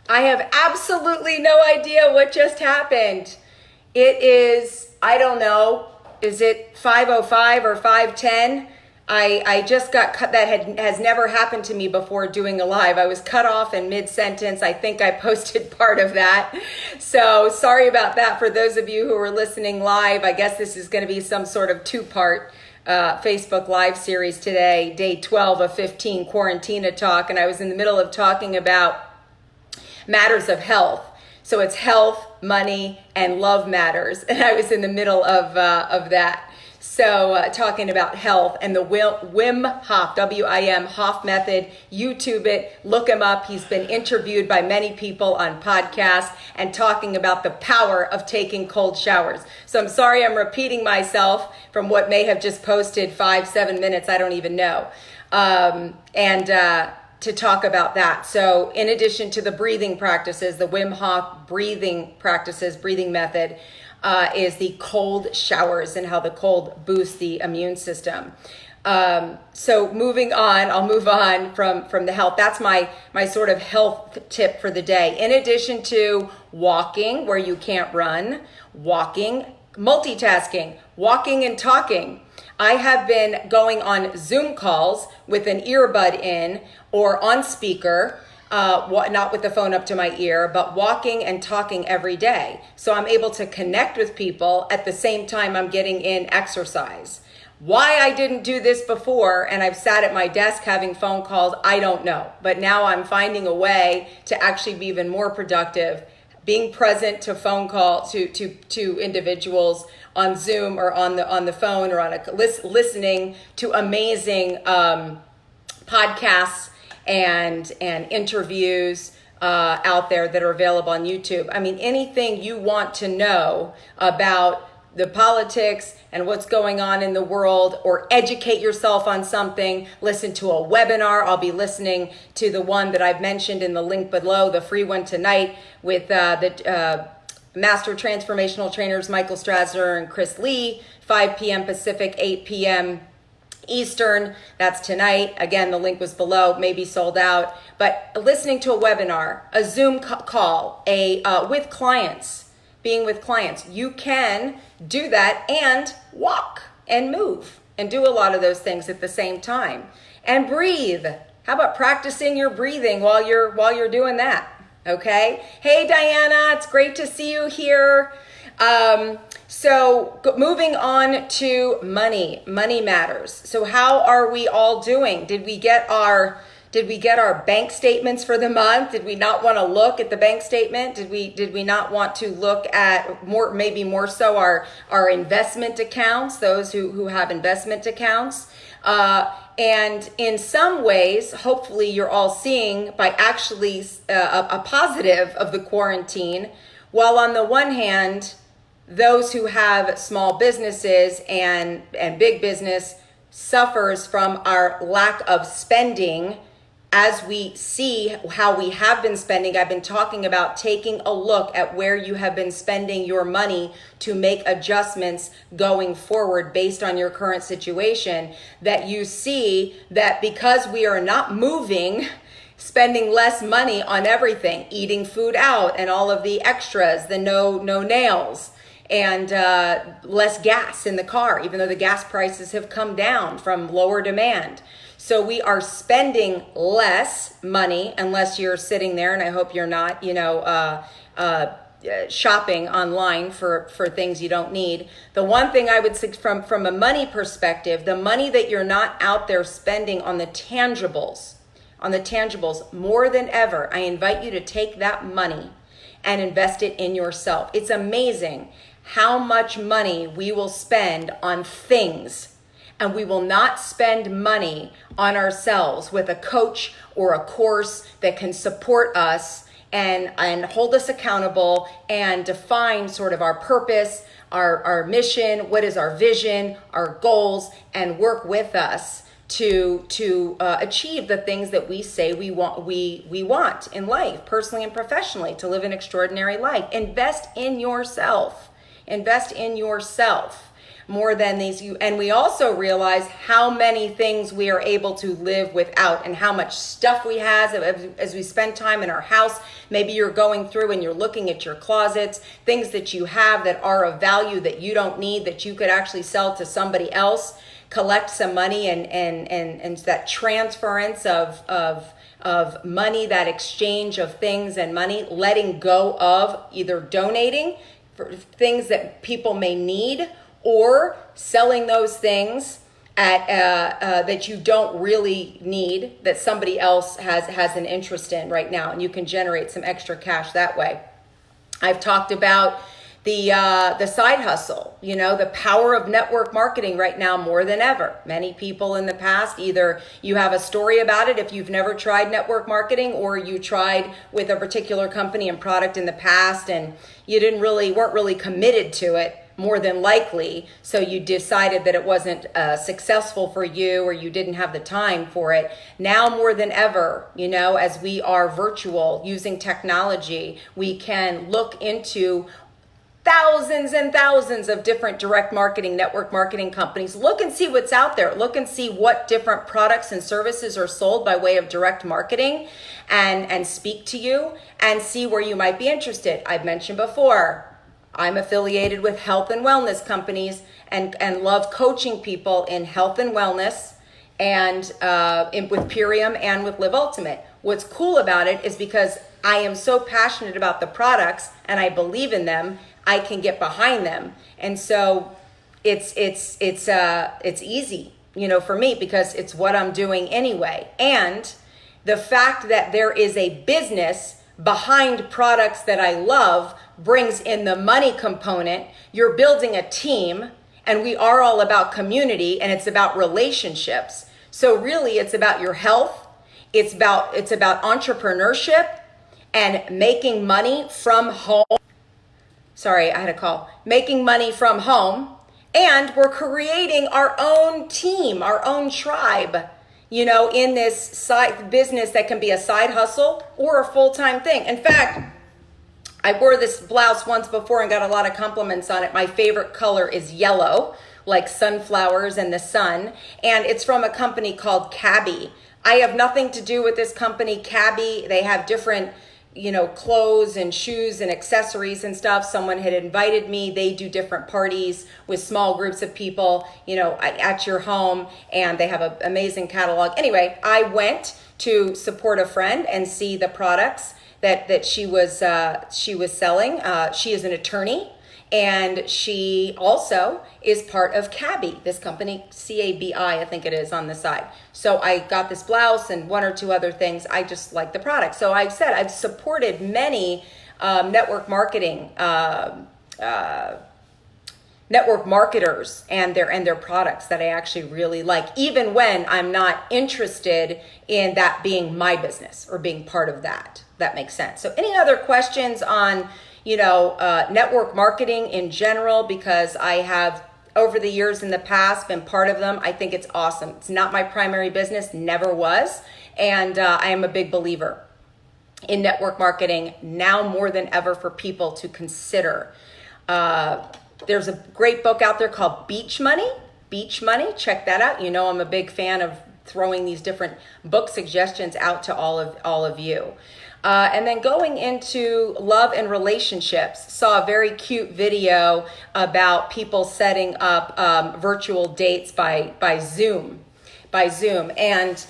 I have absolutely no idea what just happened. It is, I don't know, is it 5:05 or 5:10? I just got cut. That has never happened to me before doing a live. I was cut off in mid-sentence. I think I posted part of that. So sorry about that for those of you who are listening live. I guess this is going to be some sort of two-part Facebook Live series today, day 12 of 15 Quarantina Talk. And I was in the middle of talking about matters of health. So it's health, money, and love matters. And I was in the middle of that. So talking about health and the Wim Hof, W-I-M, Hof method. YouTube it, look him up. He's been interviewed by many people on podcasts and talking about the power of taking cold showers. So I'm sorry I'm repeating myself from what may have just posted 5-7 minutes. I don't even know. To talk about that. So in addition to the breathing practices, the Wim Hof breathing practices, breathing method, is the cold showers and how the cold boosts the immune system. So moving on, I'll move on from the health. That's my sort of health tip for the day. In addition to walking where you can't run, walking, multitasking, walking and talking. I have been going on Zoom calls with an earbud in or on speaker, not with the phone up to my ear, but walking and talking every day. So I'm able to connect with people at the same time I'm getting in exercise. Why I didn't do this before and I've sat at my desk having phone calls, I don't know. But now I'm finding a way to actually be even more productive, being present to phone call to individuals on Zoom or on the phone or on listening to amazing podcasts and interviews out there that are available on YouTube. I mean, anything you want to know about the politics and what's going on in the world, or educate yourself on something, listen to a webinar. I'll be listening to the one that I've mentioned in the link below, the free one tonight with the Master Transformational Trainers Michael Strasser and Chris Lee, 5 p.m. Pacific, 8 p.m. Eastern. That's tonight. Again, the link was below, maybe sold out. But listening to a webinar, a Zoom call, with clients, being with clients, you can do that and walk and move and do a lot of those things at the same time. And breathe. How about practicing your breathing while you're doing that? Okay. Hey, Diana, it's great to see you here. So moving on to money matters. So how are we all doing? Did we get our bank statements for the month? Did we not want to look at the bank statement? Did we not want to look at maybe more so our investment accounts, those who have investment accounts? And in some ways, hopefully you're all seeing by actually a positive of the quarantine, while on the one hand, those who have small businesses and big business suffers from our lack of spending. As we see how we have been spending, I've been talking about taking a look at where you have been spending your money to make adjustments going forward based on your current situation, that you see that because we are not moving, spending less money on everything, eating food out and all of the extras, the no nails, and less gas in the car, even though the gas prices have come down from lower demand. So we are spending less money, unless you're sitting there, and I hope you're not, shopping online for things you don't need. The one thing I would say from a money perspective, the money that you're not out there spending on the tangibles, more than ever, I invite you to take that money and invest it in yourself. It's amazing how much money we will spend on things, and we will not spend money on ourselves with a coach or a course that can support us and hold us accountable and define sort of our purpose, our mission, what is our vision, our goals, and work with us to achieve the things that we say we want in life, personally and professionally, to live an extraordinary life. Invest in yourself. more than these. And we also realize how many things we are able to live without and how much stuff we have as we spend time in our house. Maybe you're going through and you're looking at your closets, things that you have that are of value that you don't need, that you could actually sell to somebody else, collect some money, and that transference of money, that exchange of things and money, letting go of either donating for things that people may need or selling those things at that you don't really need, that somebody else has an interest in right now, and you can generate some extra cash that way. I've talked about the side hustle, the power of network marketing right now more than ever. Many people in the past, either you have a story about it if you've never tried network marketing, or you tried with a particular company and product in the past and you weren't really committed to it, more than likely. So you decided that it wasn't successful for you, or you didn't have the time for it. Now more than ever, as we are virtual using technology, we can look into thousands and thousands of different direct marketing, network marketing companies. Look and see what's out there. Look and see what different products and services are sold by way of direct marketing, and speak to you and see where you might be interested. I've mentioned before, I'm affiliated with health and wellness companies and love coaching people in health and wellness, and with Purium and with Live Ultimate. What's cool about it is because I am so passionate about the products and I believe in them, I can get behind them. And so it's easy, for me, because it's what I'm doing anyway. And the fact that there is a business behind products that I love brings in the money component. You're building a team, and we are all about community, and it's about relationships. So really it's about your health. It's about entrepreneurship and making money from home. Sorry, I had a call. Making money from home. And we're creating our own team, our own tribe, in this side business that can be a side hustle or a full-time thing. In fact, I wore this blouse once before and got a lot of compliments on it. My favorite color is yellow, like sunflowers and the sun. And it's from a company called Cabby. I have nothing to do with this company, Cabby. They have different clothes and shoes and accessories and stuff. Someone had invited me. They do different parties with small groups of people, at your home, and they have an amazing catalog. Anyway, I went to support a friend and see the products that she was selling. She is an attorney, and she also is part of Cabby, this company, Cabi, I think it is on the side. So I got this blouse and one or two other things. I just like the product. So I've supported many network marketing, network marketers and their products that I actually really like, even when I'm not interested in that being my business or being part of that. That makes sense. So any other questions on network marketing in general, because I have over the years in the past been part of them. I think it's awesome. It's not my primary business, never was. And I am a big believer in network marketing now more than ever for people to consider. There's a great book out there called Beach Money. Check that out. I'm a big fan of throwing these different book suggestions out to all of you. And then going into love and relationships, saw a very cute video about people setting up virtual dates by Zoom. And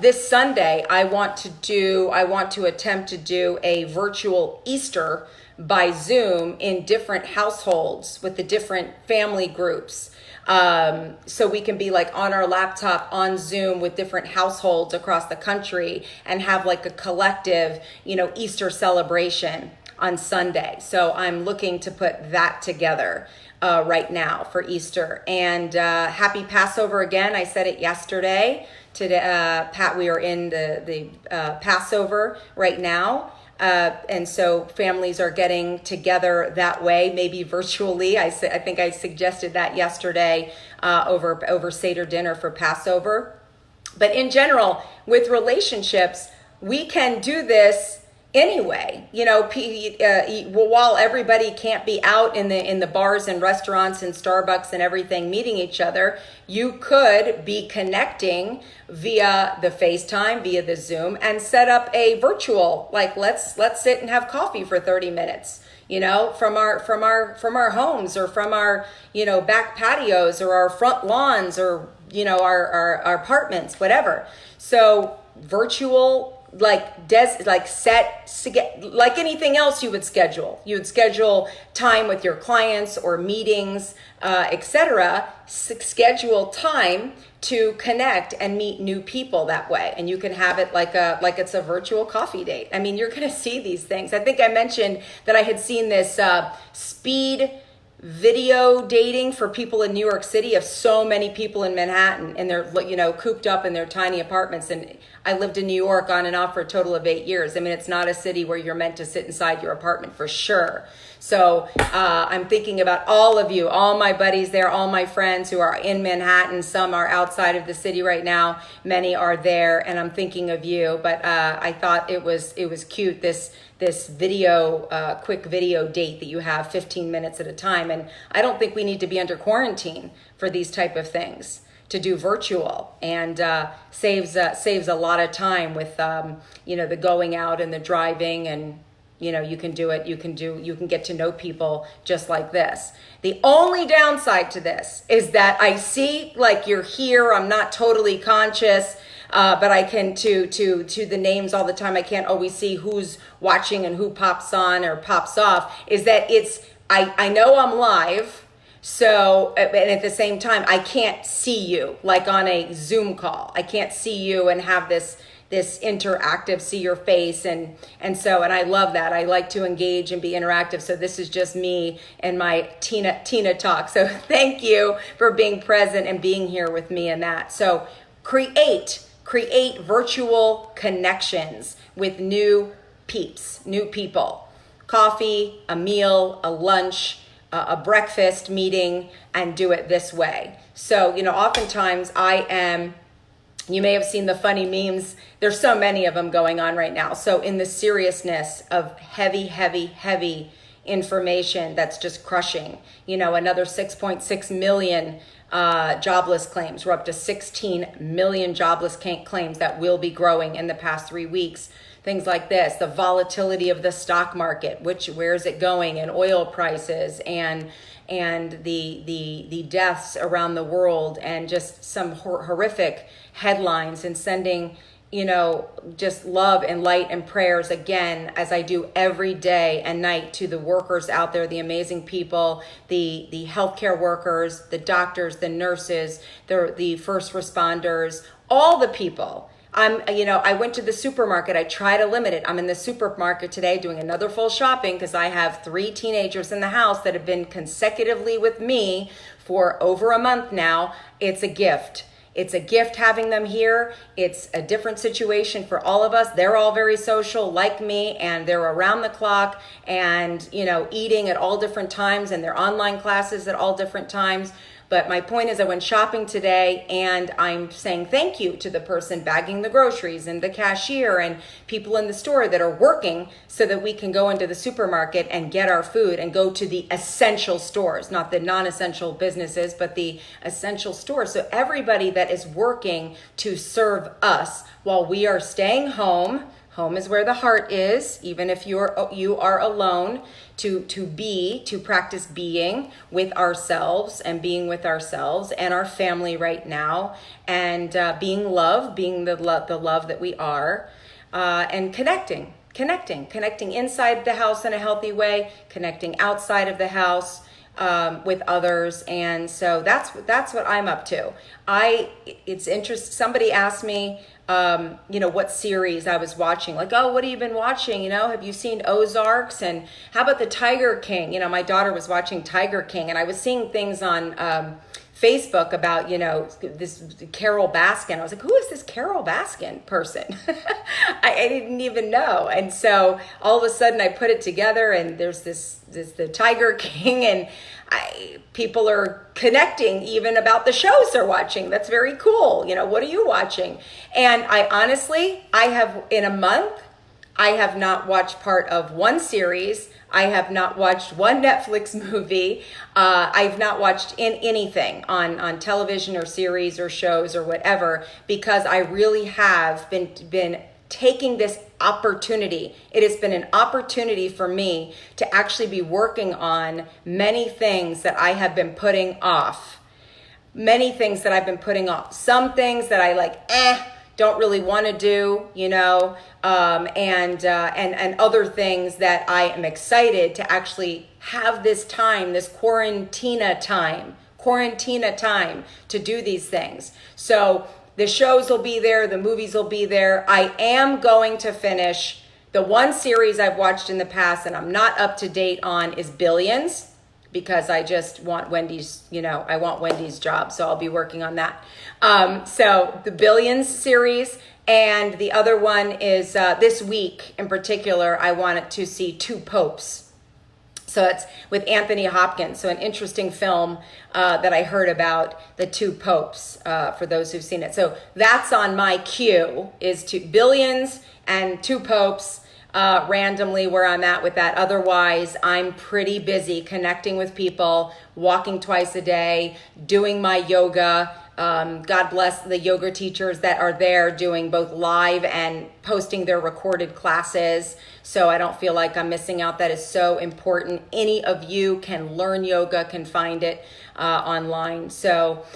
this Sunday, I want to attempt to do a virtual Easter by Zoom in different households with the different family groups. So we can be like on our laptop on Zoom with different households across the country and have like a collective, Easter celebration on Sunday. So I'm looking to put that together right now for Easter. And happy Passover again. I said it yesterday. Today, we are in the Passover right now. And so families are getting together that way, maybe virtually. I think I suggested that yesterday over Seder dinner for Passover. But in general, with relationships, we can do this anyway. While everybody can't be out in the bars and restaurants and Starbucks and everything meeting each other, you could be connecting via the FaceTime, via the Zoom, and set up a virtual, like let's sit and have coffee for 30 minutes, from our homes, or from our back patios, or our front lawns, or our apartments, whatever. So virtual, like anything else you would schedule. You would schedule time with your clients or meetings, etc. Schedule time to connect and meet new people that way. And you can have it like it's a virtual coffee date. I mean, you're going to see these things. I think I mentioned that I had seen this speed video dating for people in New York City, of so many people in Manhattan, and they're cooped up in their tiny apartments. And I lived in New York on and off for a total of 8 years. I mean, it's not a city where you're meant to sit inside your apartment, for sure. So I'm thinking about all of you, all my buddies there, all my friends who are in Manhattan. Some are outside of the city right now. Many are there, and I'm thinking of you. But I thought it was cute, this video, quick video date that you have 15 minutes at a time. And I don't think we need to be under quarantine for these type of things, to do virtual, and saves a lot of time with the going out and the driving, and you can do it. You can get to know people just like this. The only downside to this is that I see, like, you're here. I'm not totally conscious. But I can to the names all the time. I can't always see who's watching and who pops on or pops off. Is that I know I'm live, so, and at the same time I can't see you, like on a Zoom call. I can't see you and have this interactive, see your face, and I love that. I like to engage and be interactive. So this is just me and my Tina talk. So thank you for being present and being here with me in that. So create virtual connections with new people. Coffee, a meal, a lunch, a breakfast meeting, and do it this way. So, oftentimes you may have seen the funny memes. There's so many of them going on right now. So in the seriousness of heavy information that's just crushing, another 6.6 million jobless claims. We're up to 16 million jobless claims that will be growing in the past 3 weeks. Things like this, the volatility of the stock market, where is it going, and oil prices, and the deaths around the world, and just some horrific headlines, and sending just love and light and prayers again, as I do every day and night, to the workers out there, the amazing people, the healthcare workers, the doctors, the nurses, the first responders, all the people. I went to the supermarket. I try to limit it. I'm in the supermarket today doing another full shopping because I have 3 teenagers in the house that have been consecutively with me for over a month now. It's a gift. It's a gift having them here. It's a different situation for all of us. They're all very social like me, and they're around the clock, and eating at all different times, and their online classes at all different times. But my point is, I went shopping today, and I'm saying thank you to the person bagging the groceries, and the cashier, and people in the store that are working so that we can go into the supermarket and get our food and go to the essential stores, not the non-essential businesses, but the essential stores. So everybody that is working to serve us while we are staying home. Home is where the heart is, even if you are alone, to practice being with ourselves, and being with ourselves and our family right now, and being the love that we are, and connecting inside the house in a healthy way, connecting outside of the house with others. And so that's what I'm up to. It's interesting. Somebody asked me, what series I was watching. Like, oh, what have you been watching? Have you seen Ozarks? And how about the Tiger King? My daughter was watching Tiger King, and I was seeing things on Facebook about, this Carol Baskin. I was like, who is this Carol Baskin person? I didn't even know. And so all of a sudden I put it together, and there's the Tiger King, and people are connecting even about the shows they're watching. That's very cool. What are you watching? And I honestly, in a month, I have not watched part of one series. I have not watched one Netflix movie. I've not watched anything on television or series or shows or whatever, because I really have been taking this opportunity. It has been an opportunity for me to actually be working on many things that I have been putting off. Many things that I've been putting off. Some things that I don't really want to do, and other things that I am excited to actually have this time, this quarantina time to do these things. So the shows will be there, the movies will be there. I am going to finish the one series I've watched in the past and I'm not up to date on is Billions, because I just want Wendy's, I want Wendy's job. So I'll be working on that. So the Billions series, and the other one is this week in particular, I wanted to see Two Popes. So it's with Anthony Hopkins. So an interesting film that I heard about, the Two Popes, for those who've seen it. So that's on my queue, is Billions and Two Popes. Randomly where I'm at with that. Otherwise, I'm pretty busy connecting with people, walking twice a day, doing my yoga. God bless the yoga teachers that are there doing both live and posting their recorded classes, so I don't feel like I'm missing out. That is so important. Any of you can learn yoga, can find it online. So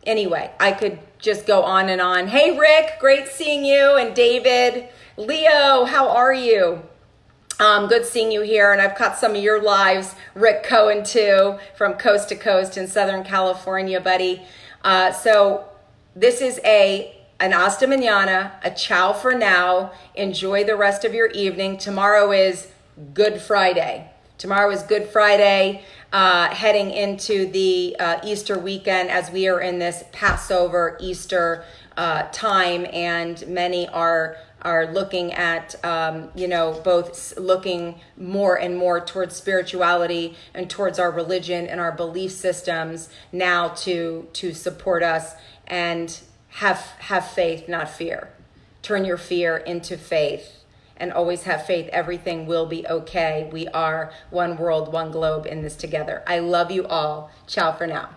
anyway, I could just go on and on. Hey, Rick, great seeing you. And David. Leo, how are you? Good seeing you here. And I've caught some of your lives, Rick Cohen too, from coast to coast in Southern California, buddy. So this is an hasta mañana, a ciao for now. Enjoy the rest of your evening. Tomorrow is Good Friday. Heading into the Easter weekend, as we are in this Passover Easter time, and many are looking at, both looking more and more towards spirituality and towards our religion and our belief systems now to support us, and have faith, not fear. Turn your fear into faith, and always have faith. Everything will be okay. We are one world, one globe in this together. I love you all. Ciao for now.